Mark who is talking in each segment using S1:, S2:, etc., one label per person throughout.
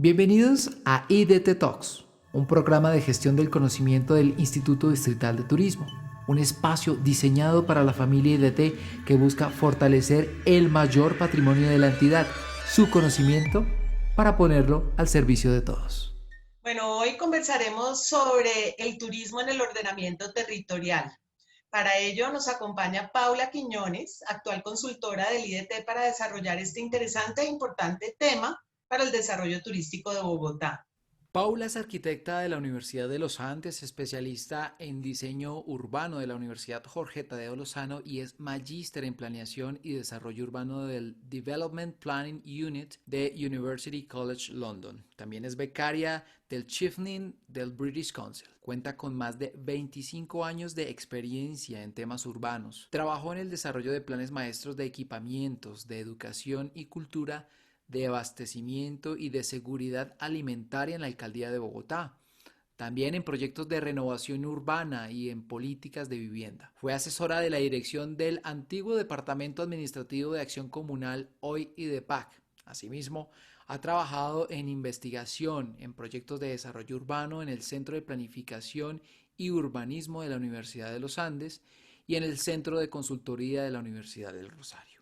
S1: Bienvenidos a IDT Talks, un programa de gestión del conocimiento del Instituto Distrital de Turismo, un espacio diseñado para la familia IDT que busca fortalecer el mayor patrimonio de la entidad, su conocimiento, para ponerlo al servicio de todos.
S2: Bueno, hoy conversaremos sobre el turismo en el ordenamiento territorial. Para ello nos acompaña Paula Quiñones, actual consultora del IDT para desarrollar este interesante e importante tema para el desarrollo turístico de Bogotá.
S1: Paula es arquitecta de la Universidad de los Andes, especialista en diseño urbano de la Universidad Jorge Tadeo Lozano y es magíster en planeación y desarrollo urbano del Development Planning Unit de University College London. También es becaria del Chevening del British Council. Cuenta con más de 25 años de experiencia en temas urbanos. Trabajó en el desarrollo de planes maestros de equipamientos, de educación y cultura, de abastecimiento y de seguridad alimentaria en la Alcaldía de Bogotá. También en proyectos de renovación urbana y en políticas de vivienda. Fue asesora de la dirección del antiguo Departamento Administrativo de Acción Comunal, hoy IDEPAC. Asimismo, ha trabajado en investigación en proyectos de desarrollo urbano en el Centro de Planificación y Urbanismo de la Universidad de los Andes y en el Centro de Consultoría de la Universidad del Rosario.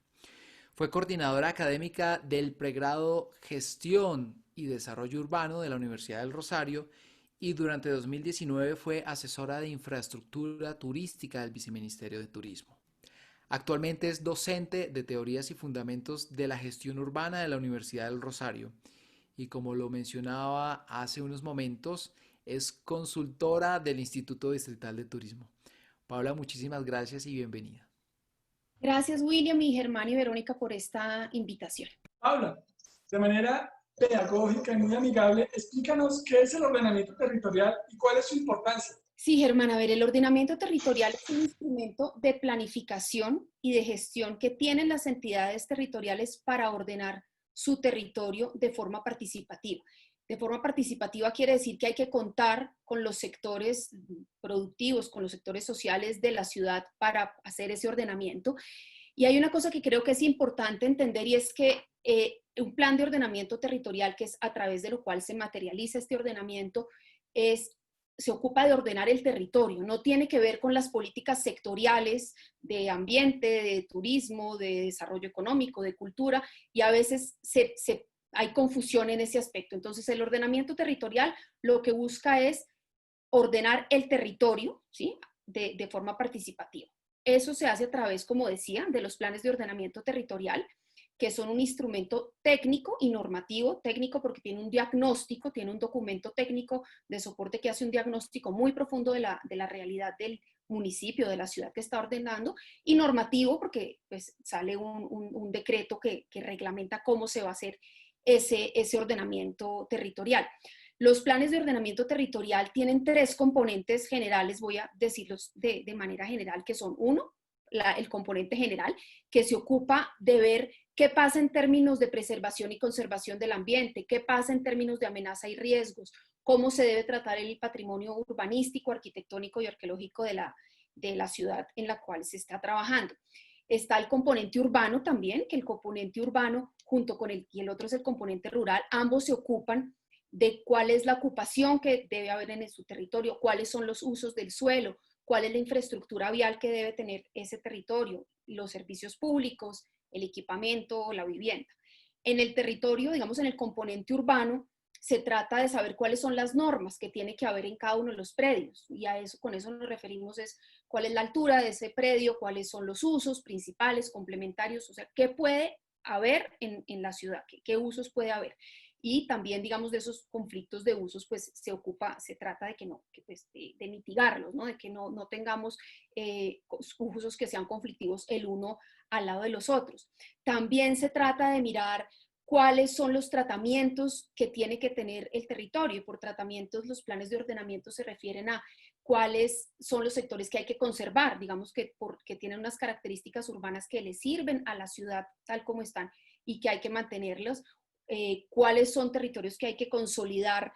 S1: Fue coordinadora académica del pregrado Gestión y Desarrollo Urbano de la Universidad del Rosario y durante 2019 fue asesora de infraestructura turística del Viceministerio de Turismo. Actualmente es docente de teorías y fundamentos de la gestión urbana de la Universidad del Rosario y, como lo mencionaba hace unos momentos, es consultora del Instituto Distrital de Turismo. Paula, muchísimas gracias y bienvenida.
S3: Gracias, William y Germán y Verónica, por esta invitación.
S4: Paula, de manera pedagógica y muy amigable, explícanos qué es el ordenamiento territorial y cuál es su importancia.
S3: Sí, Germán, a ver, el ordenamiento territorial es un instrumento de planificación y de gestión que tienen las entidades territoriales para ordenar su territorio de forma participativa. De forma participativa quiere decir que hay que contar con los sectores productivos, con los sectores sociales de la ciudad para hacer ese ordenamiento. Y hay una cosa que creo que es importante entender y es que un plan de ordenamiento territorial, que es a través de lo cual se materializa este ordenamiento, se ocupa de ordenar el territorio, no tiene que ver con las políticas sectoriales de ambiente, de turismo, de desarrollo económico, de cultura, y a veces hay confusión en ese aspecto. Entonces, el ordenamiento territorial lo que busca es ordenar el territorio, ¿sí? de forma participativa. Eso se hace a través, como decía, de los planes de ordenamiento territorial, que son un instrumento técnico y normativo, técnico porque tiene un diagnóstico, tiene un documento técnico de soporte que hace un diagnóstico muy profundo de la realidad del municipio, de la ciudad que está ordenando, y normativo porque pues, sale un decreto que reglamenta cómo se va a hacer ese ordenamiento territorial. Los planes de ordenamiento territorial tienen tres componentes generales, voy a decirlos de manera general, que son uno, el componente general, que se ocupa de ver qué pasa en términos de preservación y conservación del ambiente, qué pasa en términos de amenaza y riesgos, cómo se debe tratar el patrimonio urbanístico, arquitectónico y arqueológico de la ciudad en la cual se está trabajando. Está el componente urbano también, que el componente urbano junto con y el otro es el componente rural, ambos se ocupan de cuál es la ocupación que debe haber en su territorio, cuáles son los usos del suelo, cuál es la infraestructura vial que debe tener ese territorio, los servicios públicos, el equipamiento, la vivienda. En el territorio, digamos en el componente urbano, se trata de saber cuáles son las normas que tiene que haber en cada uno de los predios y a eso, con eso nos referimos es cuál es la altura de ese predio, cuáles son los usos principales, complementarios, o sea, qué puede haber en la ciudad, qué usos puede haber. Y también, digamos, de esos conflictos de usos, pues se trata de que no, pues, de mitigarlos, ¿no? De que no tengamos usos que sean conflictivos el uno al lado de los otros. También se trata de mirar cuáles son los tratamientos que tiene que tener el territorio. Y por tratamientos, los planes de ordenamiento se refieren a cuáles son los sectores que hay que conservar, digamos que porque tienen unas características urbanas que le sirven a la ciudad tal como están y que hay que mantenerlos, cuáles son territorios que hay que consolidar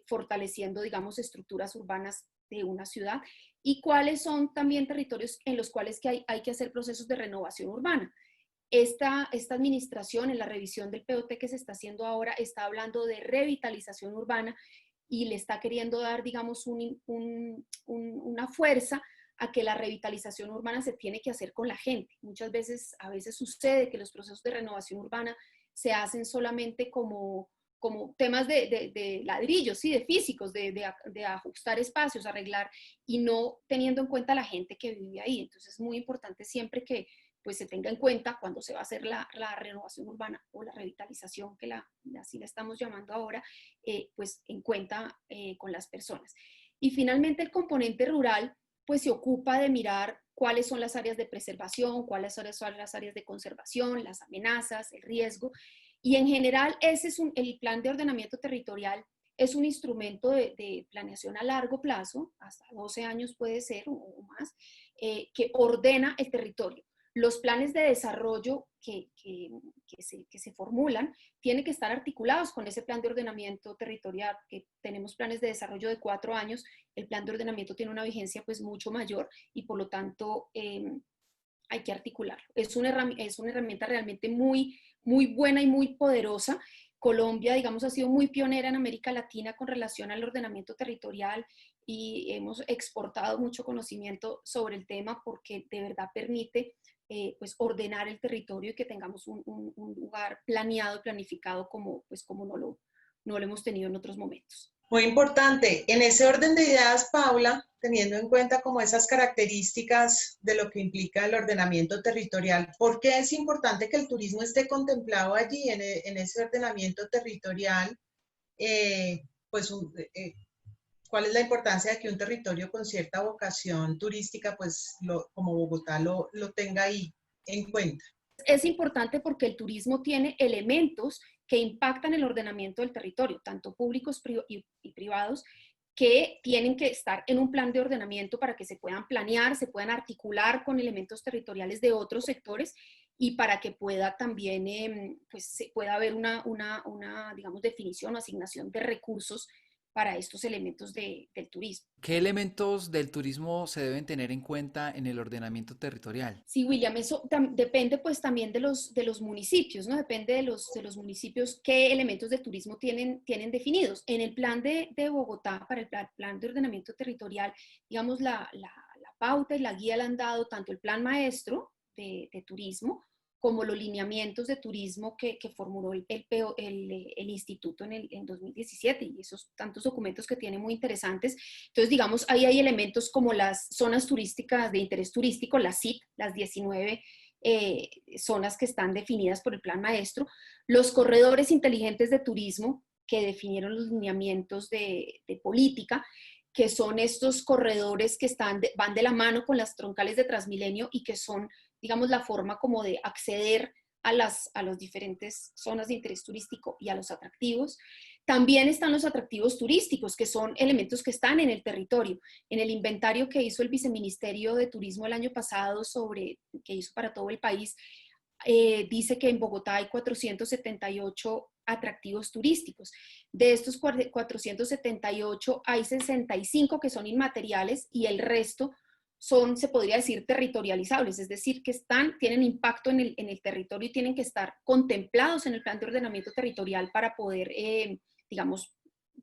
S3: fortaleciendo, digamos, estructuras urbanas de una ciudad y cuáles son también territorios en los cuales hay que hacer procesos de renovación urbana. esta administración, en la revisión del POT que se está haciendo ahora, está hablando de revitalización urbana y le está queriendo dar, digamos, una fuerza a que la revitalización urbana se tiene que hacer con la gente. Muchas veces, a veces sucede que los procesos de renovación urbana se hacen solamente como temas de ladrillos, ¿sí? De físicos, de ajustar espacios, arreglar, y no teniendo en cuenta a la gente que vive ahí. Entonces es muy importante siempre que pues, se tenga en cuenta cuando se va a hacer la renovación urbana o la revitalización, que así la estamos llamando ahora, pues en cuenta con las personas. Y finalmente el componente rural pues se ocupa de mirar cuáles son las áreas de preservación, cuáles son las áreas de conservación, las amenazas, el riesgo. Y en general, el plan de ordenamiento territorial es un instrumento de planeación a largo plazo, hasta 12 años puede ser o más, que ordena el territorio. Los planes de desarrollo que se formulan tienen que estar articulados con ese plan de ordenamiento territorial, que tenemos planes de desarrollo de 4 años, el plan de ordenamiento tiene una vigencia pues mucho mayor y por lo tanto hay que articularlo. Es una herramienta realmente muy, muy buena y muy poderosa. Colombia, digamos, ha sido muy pionera en América Latina con relación al ordenamiento territorial y hemos exportado mucho conocimiento sobre el tema porque de verdad permite pues ordenar el territorio y que tengamos un lugar planeado y planificado como no lo hemos tenido en otros momentos.
S2: Muy importante. En ese orden de ideas, Paula, teniendo en cuenta como esas características de lo que implica el ordenamiento territorial, ¿por qué es importante que el turismo esté contemplado allí en ese ordenamiento territorial? Pues ¿cuál es la importancia de que un territorio con cierta vocación turística, pues como Bogotá, lo tenga ahí en cuenta?
S3: Es importante porque el turismo tiene elementos que impactan el ordenamiento del territorio, tanto públicos y privados, que tienen que estar en un plan de ordenamiento para que se puedan planear, se puedan articular con elementos territoriales de otros sectores y para que pueda también, pues, pueda haber una digamos, definición o asignación de recursos para estos elementos del turismo.
S1: ¿Qué elementos del turismo se deben tener en cuenta en el ordenamiento territorial?
S3: Sí, William, eso depende pues también de los municipios, ¿no? Depende de los municipios qué elementos de turismo tienen definidos. En el plan de Bogotá, para el plan de ordenamiento territorial, digamos, la pauta y la guía la han dado tanto el plan maestro de turismo como los lineamientos de turismo que formuló el instituto en 2017 y esos tantos documentos que tiene muy interesantes. Entonces, digamos, ahí hay elementos como las zonas turísticas de interés turístico, las ZIP, las 19 zonas que están definidas por el plan maestro, los corredores inteligentes de turismo que definieron los lineamientos de política, que son estos corredores que van de la mano con las troncales de Transmilenio y que son, digamos, la forma como de acceder a las diferentes zonas de interés turístico y a los atractivos. También están los atractivos turísticos, que son elementos que están en el territorio. En el inventario que hizo el Viceministerio de Turismo el año pasado, que hizo para todo el país, dice que en Bogotá hay 478 atractivos turísticos. De estos 478 hay 65 que son inmateriales y el resto son, se podría decir, territorializables, es decir, que tienen impacto en el territorio y tienen que estar contemplados en el plan de ordenamiento territorial para poder, digamos,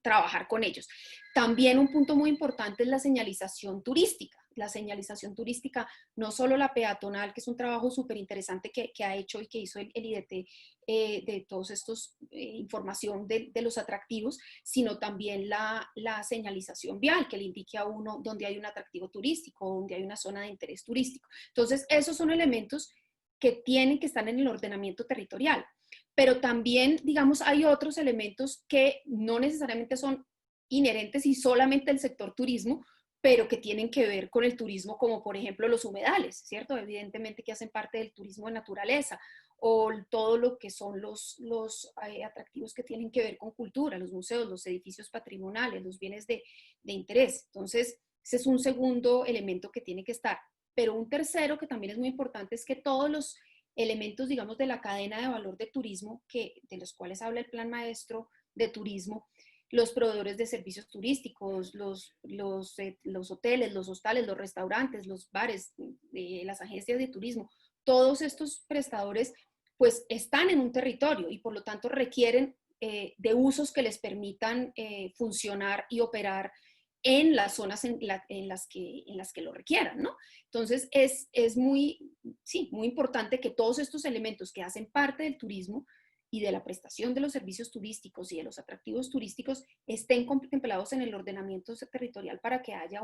S3: trabajar con ellos. También un punto muy importante es la señalización turística. La señalización turística, no solo la peatonal, que es un trabajo súper interesante que ha hecho y que hizo el IDT de todos estos información de los atractivos, sino también la señalización vial, que le indique a uno dónde hay un atractivo turístico, dónde hay una zona de interés turístico. Entonces, esos son elementos que tienen que estar en el ordenamiento territorial. Pero también, digamos, hay otros elementos que no necesariamente son inherentes y solamente el sector turismo, pero que tienen que ver con el turismo, como por ejemplo los humedales, ¿cierto? Evidentemente que hacen parte del turismo de naturaleza, o todo lo que son los atractivos que tienen que ver con cultura, los museos, los edificios patrimoniales, los bienes de interés. Entonces, ese es un segundo elemento que tiene que estar. Pero un tercero que también es muy importante es que todos los elementos, digamos, de la cadena de valor de turismo, de los cuales habla el plan maestro de turismo, los proveedores de servicios turísticos, los hoteles, los hostales, los restaurantes, los bares, las agencias de turismo, todos estos prestadores pues están en un territorio y por lo tanto requieren de usos que les permitan funcionar y operar en las zonas en las que lo requieran, ¿no? Entonces es muy, sí, muy importante que todos estos elementos que hacen parte del turismo y de la prestación de los servicios turísticos y de los atractivos turísticos estén contemplados en el ordenamiento territorial para que haya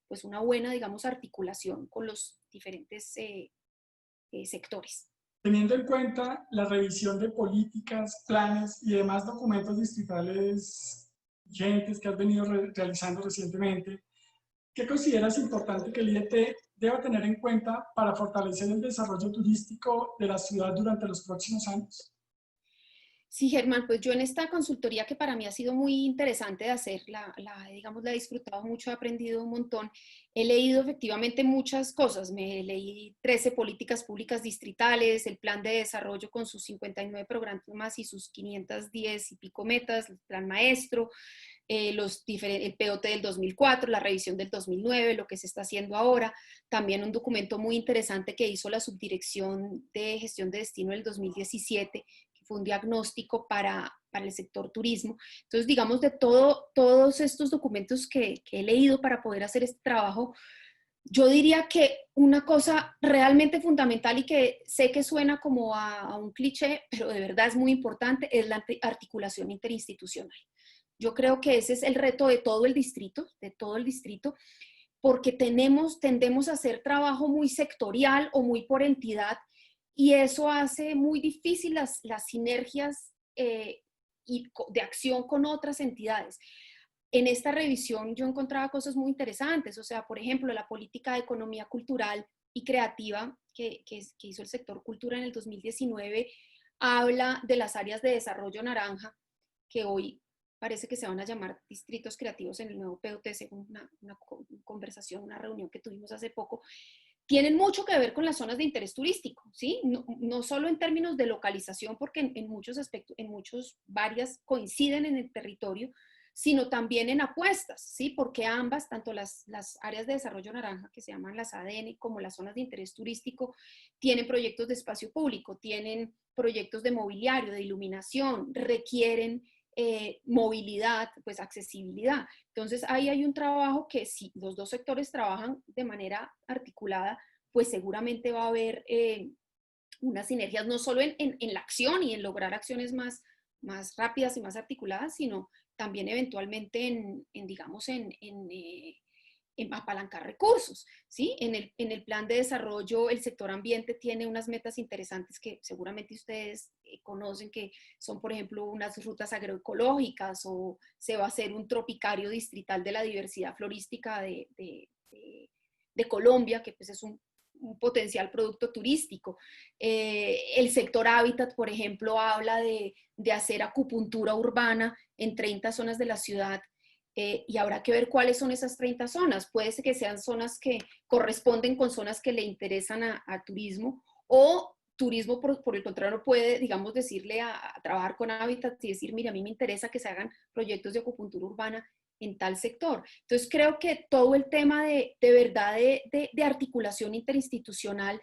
S3: pues una buena, digamos, articulación con los diferentes sectores.
S4: Teniendo en cuenta la revisión de políticas, planes y demás documentos distritales vigentes que has venido realizando recientemente, ¿qué consideras importante que el IET deba tener en cuenta para fortalecer el desarrollo turístico de la ciudad durante los próximos años?
S3: Sí, Germán, pues yo en esta consultoría que para mí ha sido muy interesante de hacer, digamos, la he disfrutado mucho, he aprendido un montón, he leído efectivamente muchas cosas, me leí 13 políticas públicas distritales, el plan de desarrollo con sus 59 programas y sus 510 y pico metas, el plan maestro, el POT del 2004, la revisión del 2009, lo que se está haciendo ahora, también un documento muy interesante que hizo la Subdirección de Gestión de Destino del 2017, fue un diagnóstico para el sector turismo. Entonces, digamos, de todos estos documentos que he leído para poder hacer este trabajo, yo diría que una cosa realmente fundamental y que sé que suena como a un cliché, pero de verdad es muy importante, es la articulación interinstitucional. Yo creo que ese es el reto de todo el distrito, porque tendemos a hacer trabajo muy sectorial o muy por entidad, y eso hace muy difícil las sinergias de acción con otras entidades. En esta revisión yo encontraba cosas muy interesantes, o sea, por ejemplo, la política de economía cultural y creativa que hizo el sector cultura en el 2019, habla de las áreas de desarrollo naranja, que hoy parece que se van a llamar distritos creativos en el nuevo POT, según una conversación, una reunión que tuvimos hace poco. Tienen mucho que ver con las zonas de interés turístico, ¿sí? No solo en términos de localización, porque en muchos aspectos, varias coinciden en el territorio, sino también en apuestas, ¿sí? Porque ambas, tanto las áreas de desarrollo naranja, que se llaman las ADN, como las zonas de interés turístico, tienen proyectos de espacio público, tienen proyectos de mobiliario, de iluminación, requieren movilidad, pues accesibilidad. Entonces ahí hay un trabajo que si los dos sectores trabajan de manera articulada, pues seguramente va a haber unas sinergias no solo en la acción y en lograr acciones más rápidas y más articuladas, sino también eventualmente digamos, en apalancar recursos, ¿sí? En el plan de desarrollo, el sector ambiente tiene unas metas interesantes que seguramente ustedes conocen, que son, por ejemplo, unas rutas agroecológicas, o se va a hacer un tropicario distrital de la diversidad florística de Colombia, que pues es un potencial producto turístico. El sector hábitat, por ejemplo, habla de hacer acupuntura urbana en 30 zonas de la ciudad, y habrá que ver cuáles son esas 30 zonas. Puede ser que sean zonas que corresponden con zonas que le interesan a turismo, o turismo, por el contrario, puede, digamos, decirle a trabajar con hábitat y decir, mira, a mí me interesa que se hagan proyectos de acupuntura urbana en tal sector. Entonces creo que todo el tema de verdad de articulación interinstitucional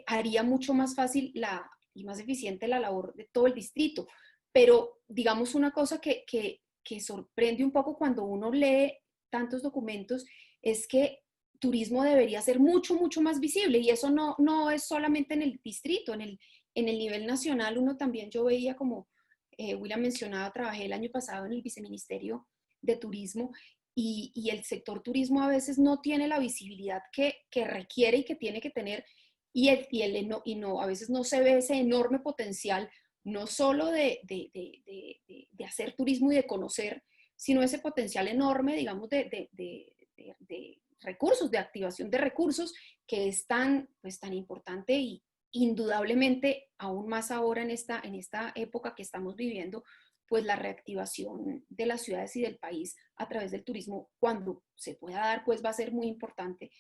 S3: haría mucho más fácil y más eficiente la labor de todo el distrito. Pero digamos una cosa que sorprende un poco cuando uno lee tantos documentos, es que turismo debería ser mucho, mucho más visible, y eso no es solamente en el distrito, en el nivel nacional. Uno también, yo veía como William mencionaba, trabajé el año pasado en el viceministerio de turismo, y el sector turismo a veces no tiene la visibilidad que requiere y que tiene que tener, a veces no se ve ese enorme potencial, no solo de hacer turismo y de conocer, sino ese potencial enorme, digamos, de recursos, de activación de recursos, que es pues, tan importante, y indudablemente aún más ahora en esta época que estamos viviendo, pues la reactivación de las ciudades y del país a través del turismo, cuando se pueda dar, pues va a ser muy importante.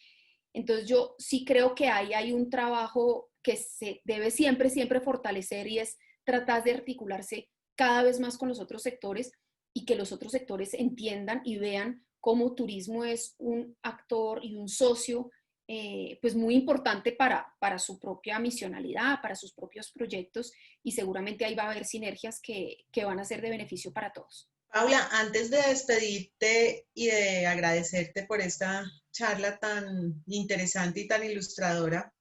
S3: Entonces yo sí creo que ahí hay un trabajo que se debe siempre, siempre fortalecer, y es tratar de articularse cada vez más con los otros sectores, y que los otros sectores entiendan y vean cómo turismo es un actor y un socio pues muy importante para su propia misionalidad, para sus propios proyectos, y seguramente ahí va a haber sinergias que van a ser de beneficio para todos.
S2: Paula, antes de despedirte y de agradecerte por esta charla tan interesante y tan ilustradora,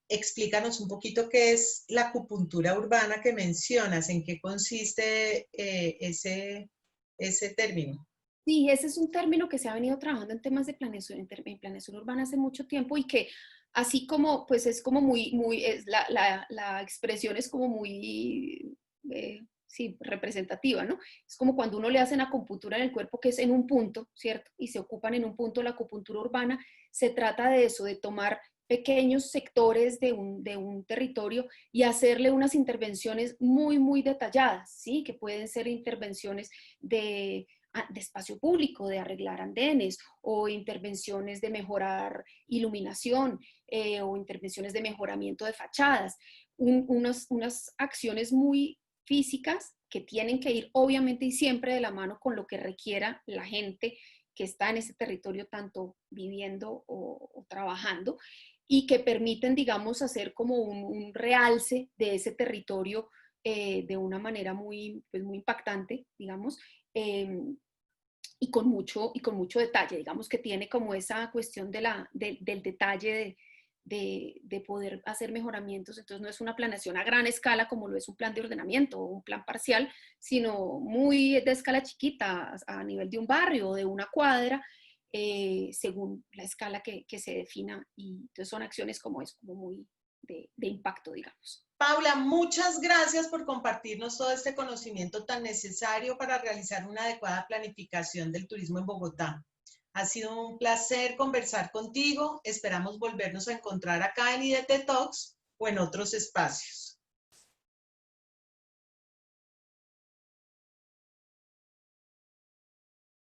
S2: explícanos un poquito qué es la acupuntura urbana que mencionas, en qué consiste ese término.
S3: Sí, ese es un término que se ha venido trabajando en temas de planeación, en planeación urbana hace mucho tiempo, y que así como, pues es como la expresión es como muy, sí, representativa, ¿no? Es como cuando uno le hacen acupuntura en el cuerpo, que es en un punto, ¿cierto? Y se ocupan en un punto. La acupuntura urbana se trata de eso, de tomar pequeños sectores de un territorio y hacerle unas intervenciones muy, muy detalladas, ¿sí? Que pueden ser intervenciones de espacio público, de arreglar andenes, o intervenciones de mejorar iluminación, o intervenciones de mejoramiento de fachadas, unas acciones muy físicas que tienen que ir obviamente y siempre de la mano con lo que requiera la gente que está en ese territorio, tanto viviendo o trabajando, y que permiten, digamos, hacer como un realce de ese territorio de una manera muy, pues muy impactante, digamos, eh, y con mucho detalle. Digamos que tiene como esa cuestión del detalle de poder hacer mejoramientos. Entonces no es una planeación a gran escala como lo es un plan de ordenamiento o un plan parcial, sino muy de escala chiquita, a nivel de un barrio o de una cuadra, según la escala que se defina. Y entonces son acciones como es, como muy de impacto, digamos.
S2: Paula, muchas gracias por compartirnos todo este conocimiento tan necesario para realizar una adecuada planificación del turismo en Bogotá. Ha sido un placer conversar contigo. Esperamos volvernos a encontrar acá en IDT Talks o en otros espacios.